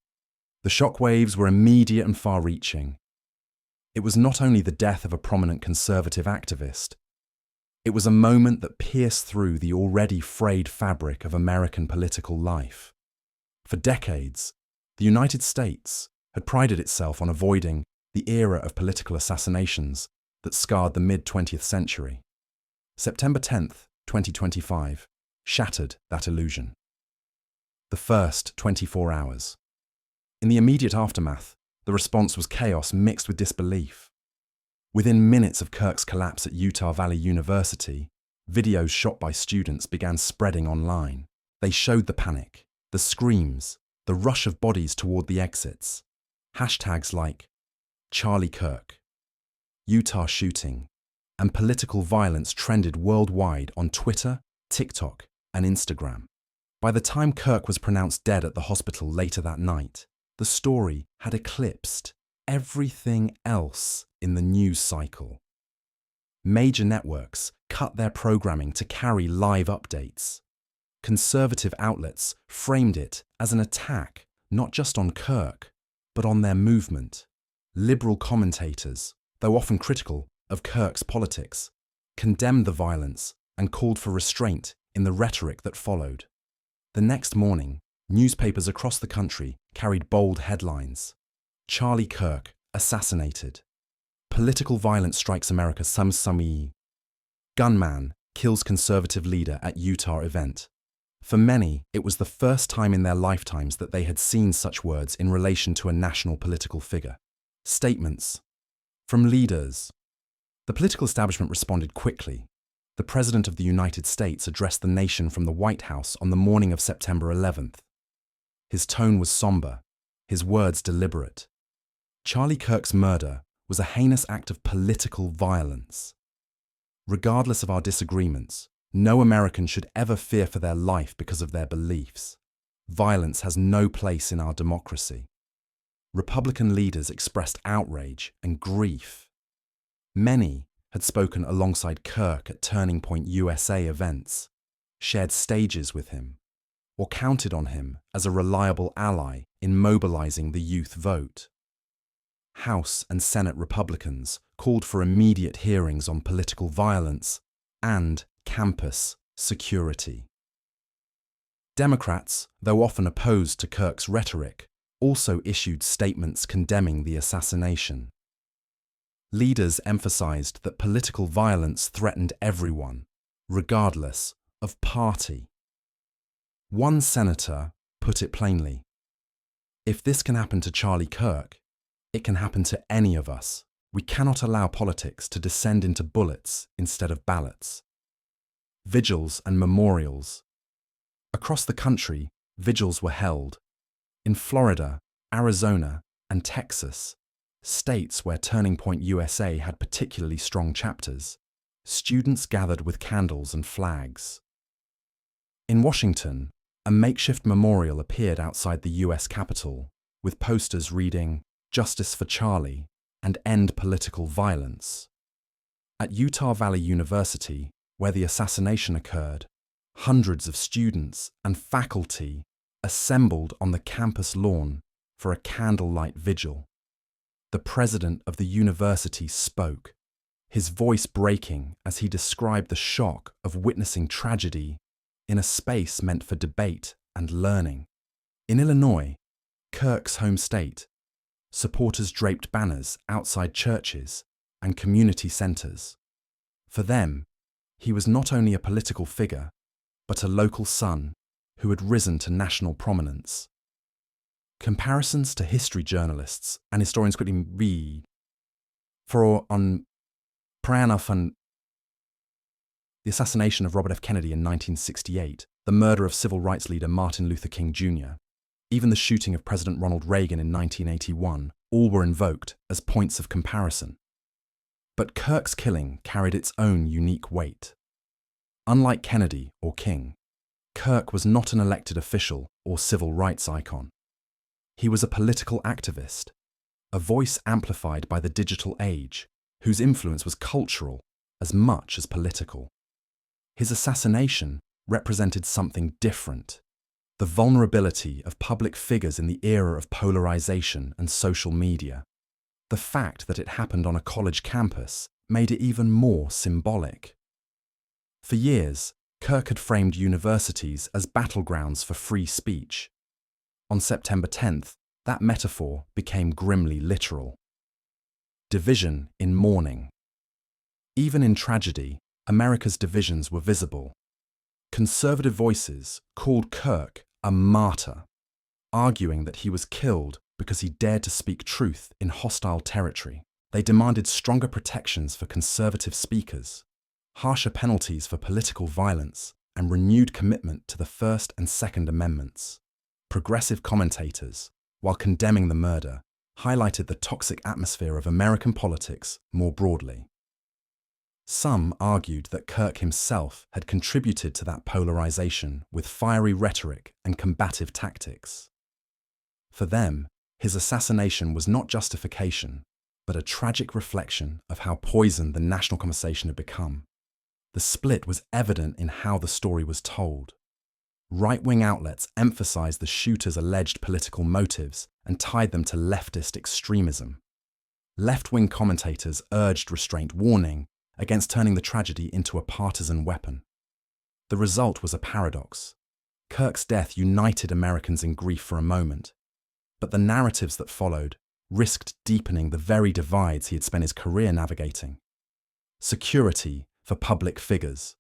The shockwaves were immediate and far-reaching. It was not only the death of a prominent conservative activist, it was a moment that pierced through the already frayed fabric of American political life. For decades, the United States had prided itself on avoiding the era of political assassinations that scarred the mid-20th century. September 10th, 2025, shattered that illusion. The first 24 hours. In the immediate aftermath, the response was chaos mixed with disbelief. Within minutes of Kirk's collapse at Utah Valley University, videos shot by students began spreading online. They showed the panic, the screams, the rush of bodies toward the exits. Hashtags like Charlie Kirk, Utah shooting, and political violence trended worldwide on Twitter, TikTok, and Instagram. By the time Kirk was pronounced dead at the hospital later that night, the story had eclipsed everything else in the news cycle. Major networks cut their programming to carry live updates. Conservative outlets framed it as an attack not just on Kirk, but on their movement. Liberal commentators, though often critical of Kirk's politics, condemned the violence and called for restraint in the rhetoric that followed. The next morning, newspapers across the country carried bold headlines. Charlie Kirk assassinated. Political violence strikes America Samsami. Gunman kills conservative leader at Utah event. For many, it was the first time in their lifetimes that they had seen such words in relation to a national political figure. Statements from leaders. The political establishment responded quickly. The President of the United States addressed the nation from the White House on the morning of September 11th. His tone was somber, his words deliberate. Charlie Kirk's murder was a heinous act of political violence. Regardless of our disagreements, no American should ever fear for their life because of their beliefs. Violence has no place in our democracy. Republican leaders expressed outrage and grief. Many had spoken alongside Kirk at Turning Point USA events, shared stages with him, or counted on him as a reliable ally in mobilizing the youth vote. House and Senate Republicans called for immediate hearings on political violence and campus security. Democrats, though often opposed to Kirk's rhetoric, also issued statements condemning the assassination. Leaders emphasized that political violence threatened everyone, regardless of party. One senator put it plainly, "If this can happen to Charlie Kirk, it can happen to any of us. We cannot allow politics to descend into bullets instead of ballots." Vigils and memorials. Across the country, vigils were held. In Florida, Arizona, and Texas, states where Turning Point USA had particularly strong chapters, students gathered with candles and flags. In Washington, a makeshift memorial appeared outside the US Capitol, with posters reading, "Justice for Charlie" and "End Political Violence." At Utah Valley University, where the assassination occurred, hundreds of students and faculty assembled on the campus lawn for a candlelight vigil. The president of the university spoke, his voice breaking as he described the shock of witnessing tragedy in a space meant for debate and learning. In Illinois, Kirk's home state, supporters draped banners outside churches and community centers. For them, he was not only a political figure, but a local son who had risen to national prominence. Comparisons to history journalists and historians quickly read for on Pranav and the assassination of Robert F. Kennedy in 1968, the murder of civil rights leader Martin Luther King Jr., even the shooting of President Ronald Reagan in 1981, all were invoked as points of comparison. But Kirk's killing carried its own unique weight. Unlike Kennedy or King, Kirk was not an elected official or civil rights icon. He was a political activist, a voice amplified by the digital age, whose influence was cultural as much as political. His assassination represented something different, The vulnerability of public figures in the era of polarization and social media. The fact that it happened on a college campus made it even more symbolic. For years, Kirk had framed universities as battlegrounds for free speech. On September 10th, that metaphor became grimly literal. Division in mourning. Even in tragedy, America's divisions were visible. Conservative voices called Kirk a martyr, arguing that he was killed because he dared to speak truth in hostile territory. They demanded stronger protections for conservative speakers, harsher penalties for political violence, and renewed commitment to the First and Second Amendments. Progressive commentators, while condemning the murder, highlighted the toxic atmosphere of American politics more broadly. Some argued that Kirk himself had contributed to that polarization with fiery rhetoric and combative tactics. For them, his assassination was not justification, but a tragic reflection of how poisoned the national conversation had become. The split was evident in how the story was told. Right-wing outlets emphasized the shooter's alleged political motives and tied them to leftist extremism. Left-wing commentators urged restraint, warning against turning the tragedy into a partisan weapon. The result was a paradox. Kirk's death united Americans in grief for a moment, but the narratives that followed risked deepening the very divides he had spent his career navigating. Security for public figures.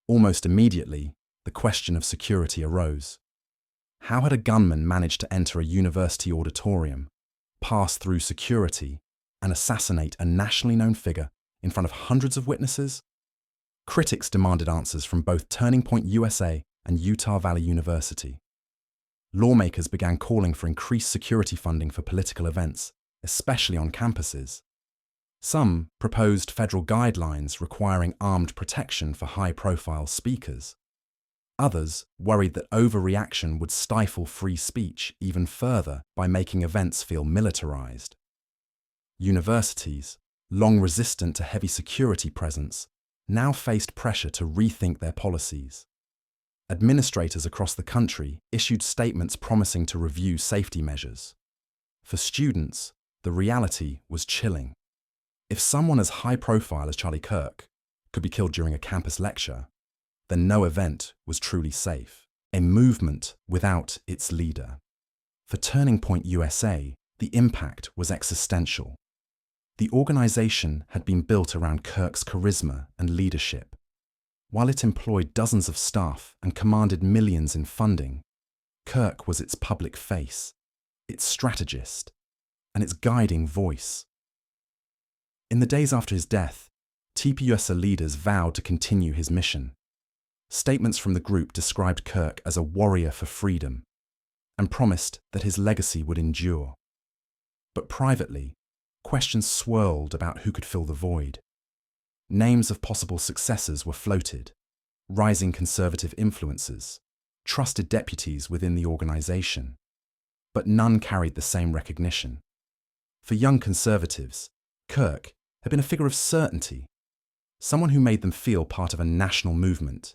Almost immediately, the question of security arose. How had a gunman managed to enter a university auditorium, pass through security, and assassinate a nationally known figure in front of hundreds of witnesses? Critics demanded answers from both Turning Point USA and Utah Valley University. Lawmakers began calling for increased security funding for political events, especially on campuses. Some proposed federal guidelines requiring armed protection for high-profile speakers. Others worried that overreaction would stifle free speech even further by making events feel militarized. Universities, long resistant to heavy security presence, now faced pressure to rethink their policies. Administrators across the country issued statements promising to review safety measures. For students, the reality was chilling. If someone as high-profile as Charlie Kirk could be killed during a campus lecture, then no event was truly safe. A movement without its leader. For Turning Point USA, the impact was existential. The organization had been built around Kirk's charisma and leadership. While it employed dozens of staff and commanded millions in funding, Kirk was its public face, its strategist, and its guiding voice. In the days after his death, TPUSA leaders vowed to continue his mission. Statements from the group described Kirk as a warrior for freedom and promised that his legacy would endure. But privately, questions swirled about who could fill the void. Names of possible successors were floated: rising conservative influencers, trusted deputies within the organization. But none carried the same recognition. For young conservatives, Kirk had been a figure of certainty, someone who made them feel part of a national movement.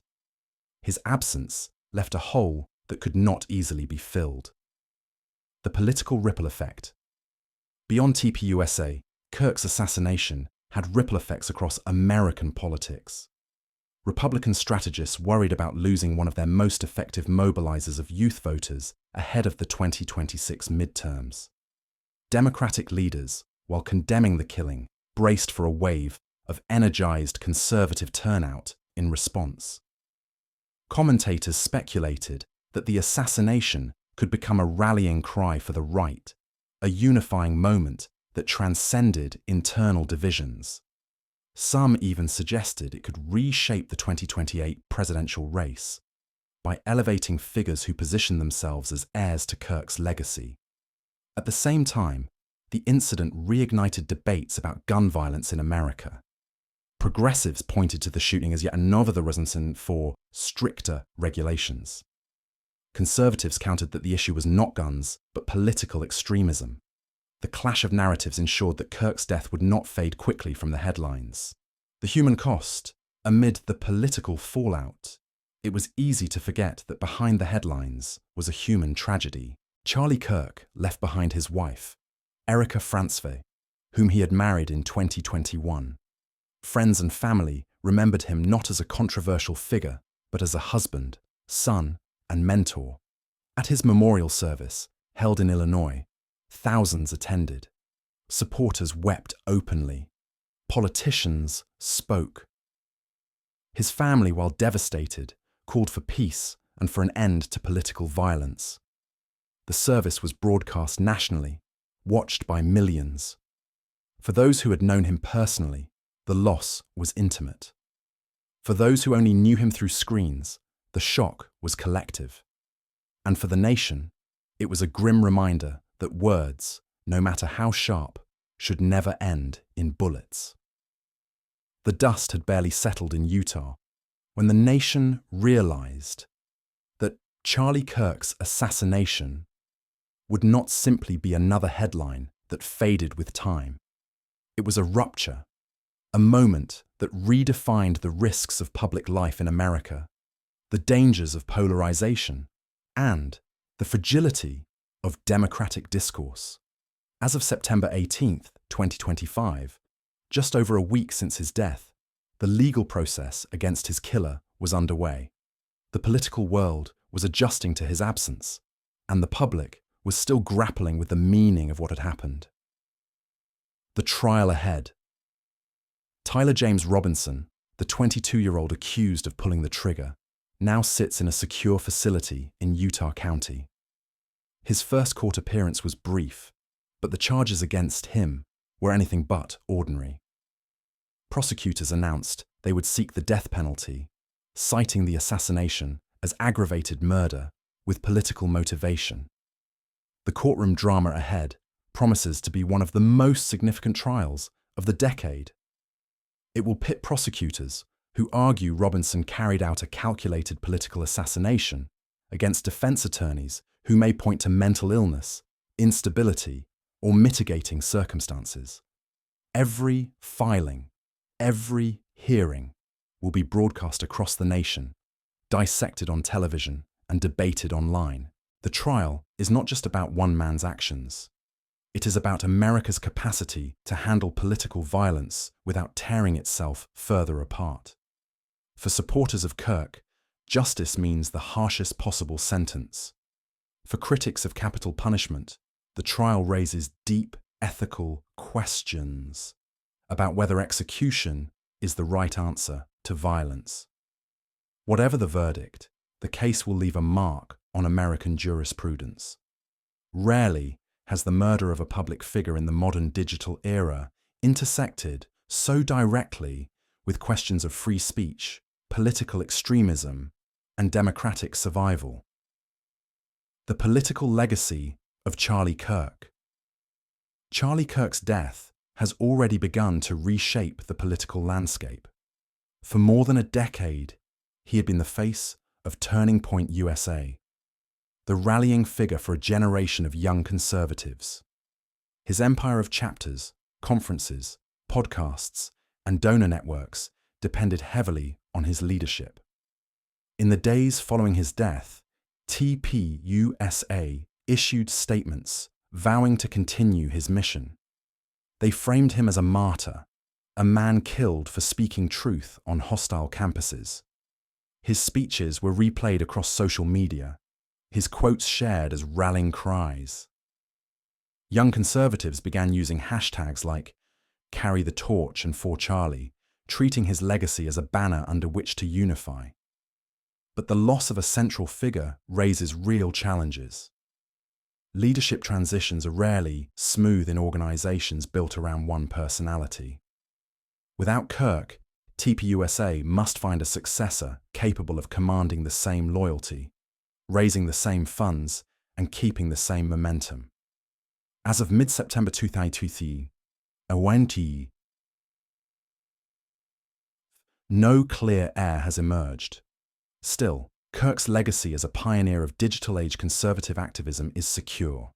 His absence left a hole that could not easily be filled. The political ripple effect. Beyond TPUSA, Kirk's assassination had ripple effects across American politics. Republican strategists worried about losing one of their most effective mobilizers of youth voters ahead of the 2026 midterms. Democratic leaders, while condemning the killing, braced for a wave of energized conservative turnout in response. Commentators speculated that the assassination could become a rallying cry for the right, a unifying moment that transcended internal divisions. Some even suggested it could reshape the 2028 presidential race by elevating figures who position themselves as heirs to Kirk's legacy. At the same time, the incident reignited debates about gun violence in America. Progressives pointed to the shooting as yet another reason for stricter regulations. Conservatives countered that the issue was not guns, but political extremism. The clash of narratives ensured that Kirk's death would not fade quickly from the headlines. The human cost, amid the political fallout, It was easy to forget that behind the headlines was a human tragedy. Charlie Kirk left behind his wife, Erika Kirk, whom he had married in 2021. Friends and family remembered him not as a controversial figure, but as a husband, son, and mentor. At his memorial service, held in Illinois, thousands attended. Supporters wept openly. Politicians spoke. His family, while devastated, called for peace and for an end to political violence. The service was broadcast nationally, watched by millions. For those who had known him personally, the loss was intimate. For those who only knew him through screens, the shock was collective. And for the nation, it was a grim reminder that words, no matter how sharp, should never end in bullets. The dust had barely settled in Utah when the nation realized that Charlie Kirk's assassination would not simply be another headline that faded with time. It was a rupture, a moment that redefined the risks of public life in America, the dangers of polarization, and the fragility of democratic discourse. As of September 18, 2025, just over a week since his death, the legal process against his killer was underway. The political world was adjusting to his absence, and the public was still grappling with the meaning of what had happened. The trial ahead. Tyler James Robinson, the 22-year-old accused of pulling the trigger, now sits in a secure facility in Utah County. His first court appearance was brief, but the charges against him were anything but ordinary. Prosecutors announced they would seek the death penalty, citing the assassination as aggravated murder with political motivation. The courtroom drama ahead promises to be one of the most significant trials of the decade. It will pit prosecutors who argue Robinson carried out a calculated political assassination against defense attorneys who may point to mental illness, instability, or mitigating circumstances. Every filing, every hearing will be broadcast across the nation, dissected on television, and debated online. The trial is not just about one man's actions. It is about America's capacity to handle political violence without tearing itself further apart. For supporters of Kirk, justice means the harshest possible sentence. For critics of capital punishment, the trial raises deep ethical questions about whether execution is the right answer to violence. Whatever the verdict, the case will leave a mark on American jurisprudence. Rarely has the murder of a public figure in the modern digital era intersected so directly with questions of free speech, political extremism, and democratic survival. The political legacy of Charlie Kirk. Charlie Kirk's death has already begun to reshape the political landscape. For more than a decade, he had been the face of Turning Point USA, the rallying figure for a generation of young conservatives. His empire of chapters, conferences, podcasts, and donor networks depended heavily on his leadership. In the days following his death, TPUSA issued statements vowing to continue his mission. They framed him as a martyr, a man killed for speaking truth on hostile campuses. His speeches were replayed across social media, his quotes shared as rallying cries. Young conservatives began using hashtags like Carry the Torch and For Charlie, treating his legacy as a banner under which to unify. But the loss of a central figure raises real challenges. Leadership transitions are rarely smooth in organizations built around one personality. Without Kirk, TPUSA must find a successor capable of commanding the same loyalty, raising the same funds, and keeping the same momentum. As of mid-September 2023, no clear heir has emerged. Still, Kirk's legacy as a pioneer of digital-age conservative activism is secure.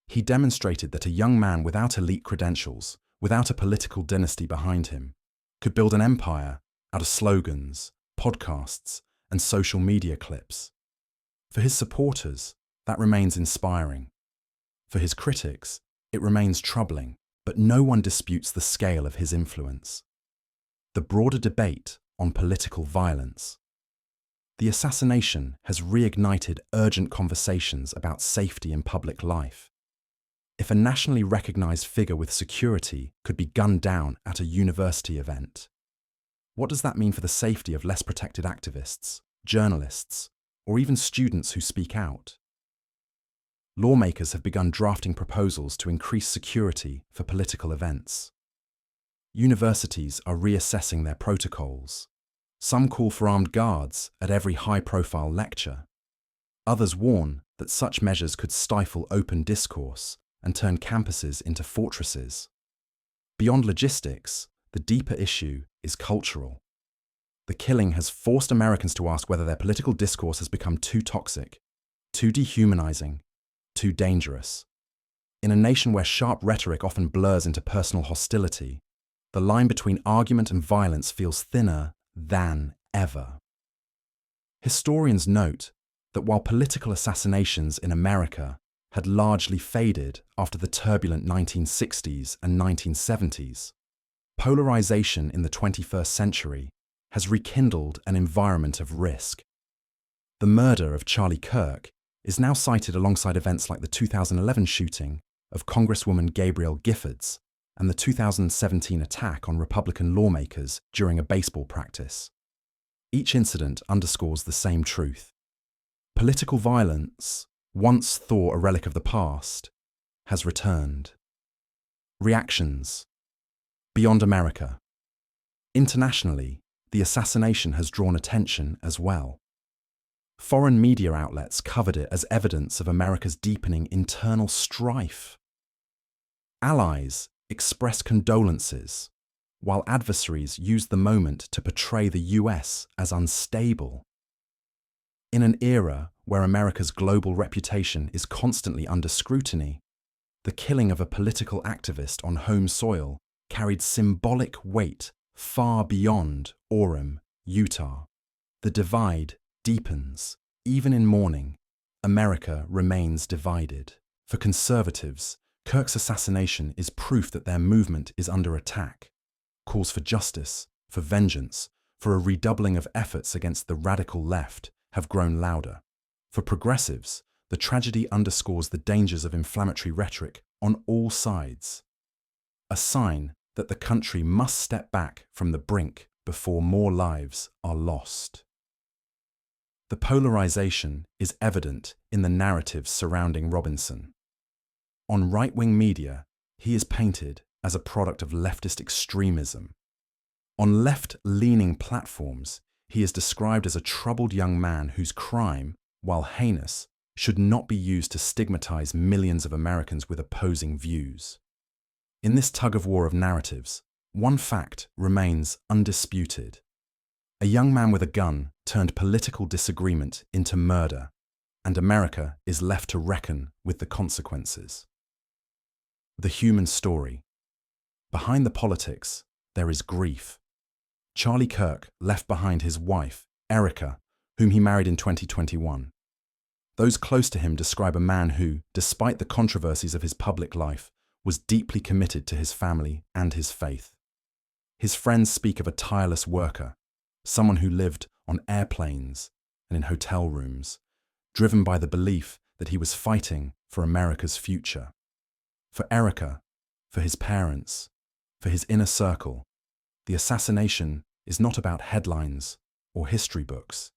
He demonstrated that a young man without elite credentials, without a political dynasty behind him, could build an empire out of slogans, podcasts, and and social media clips. For his supporters, that remains inspiring. For his critics, it remains troubling, but no one disputes the scale of his influence. The broader debate on political violence. The assassination has reignited urgent conversations about safety in public life. If a nationally recognized figure with security could be gunned down at a university event, what does that mean for the safety of less protected activists, journalists, or even students who speak out? Lawmakers have begun drafting proposals to increase security for political events. Universities are reassessing their protocols. Some call for armed guards at every high-profile lecture. Others warn that such measures could stifle open discourse and turn campuses into fortresses. Beyond logistics, the deeper issue is cultural. The killing has forced Americans to ask whether their political discourse has become too toxic, too dehumanizing, too dangerous. In a nation where sharp rhetoric often blurs into personal hostility, the line between argument and violence feels thinner than ever. Historians note that while political assassinations in America had largely faded after the turbulent 1960s and 1970s, polarization in the 21st century has rekindled an environment of risk. The murder of Charlie Kirk is now cited alongside events like the 2011 shooting of Congresswoman Gabrielle Giffords and the 2017 attack on Republican lawmakers during a baseball practice. Each incident underscores the same truth. Political violence, once thought a relic of the past, has returned. Reactions. Beyond America. Internationally, the assassination has drawn attention as well. Foreign media outlets covered it as evidence of America's deepening internal strife. Allies expressed condolences, while adversaries used the moment to portray the US as unstable. In an era where America's global reputation is constantly under scrutiny, the killing of a political activist on home soil carried symbolic weight far beyond Orem, Utah. The divide deepens. Even in mourning, America remains divided. For conservatives, Kirk's assassination is proof that their movement is under attack. Calls for justice, for vengeance, for a redoubling of efforts against the radical left have grown louder. For progressives, the tragedy underscores the dangers of inflammatory rhetoric on all sides. A sign that the country must step back from the brink before more lives are lost. The polarization is evident in the narratives surrounding Robinson. On right-wing media, he is painted as a product of leftist extremism. On left-leaning platforms, he is described as a troubled young man whose crime, while heinous, should not be used to stigmatize millions of Americans with opposing views. In this tug-of-war of narratives, one fact remains undisputed. A young man with a gun turned political disagreement into murder, and America is left to reckon with the consequences. The human story. Behind the politics, there is grief. Charlie Kirk left behind his wife, Erika, whom he married in 2021. Those close to him describe a man who, despite the controversies of his public life, was deeply committed to his family and his faith. His friends speak of a tireless worker, someone who lived on airplanes and in hotel rooms, driven by the belief that he was fighting for America's future. For Erika, for his parents, for his inner circle, the assassination is not about headlines or history books.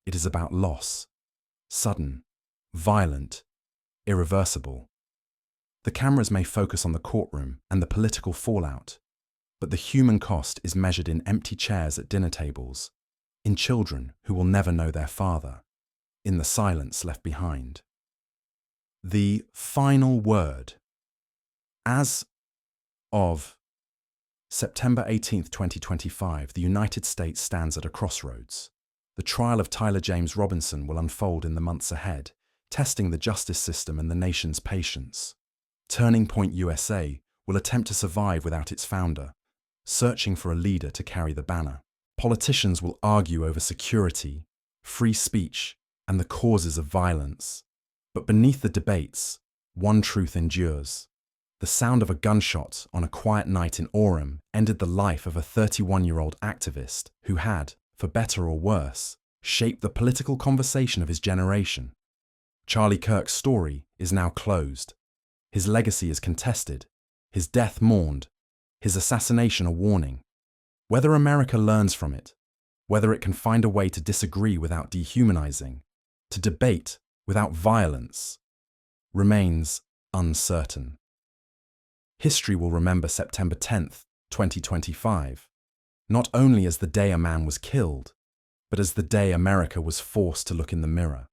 It is about loss, sudden, violent, irreversible. The cameras may focus on the courtroom and the political fallout, but the human cost is measured in empty chairs at dinner tables, in children who will never know their father, in the silence left behind. The final word. As of September 18, 2025, the United States stands at a crossroads. The trial of Tyler James Robinson will unfold in the months ahead, testing the justice system and the nation's patience. Turning Point USA will attempt to survive without its founder, searching for a leader to carry the banner. Politicians will argue over security, free speech, and the causes of violence. But beneath the debates, one truth endures. The sound of a gunshot on a quiet night in Orem ended the life of a 31-year-old activist who had, for better or worse, shaped the political conversation of his generation. Charlie Kirk's story is now closed. His legacy is contested, his death mourned, his assassination a warning. Whether America learns from it, whether it can find a way to disagree without dehumanizing, to debate without violence, remains uncertain. History will remember September 10th, 2025, not only as the day a man was killed, but as the day America was forced to look in the mirror.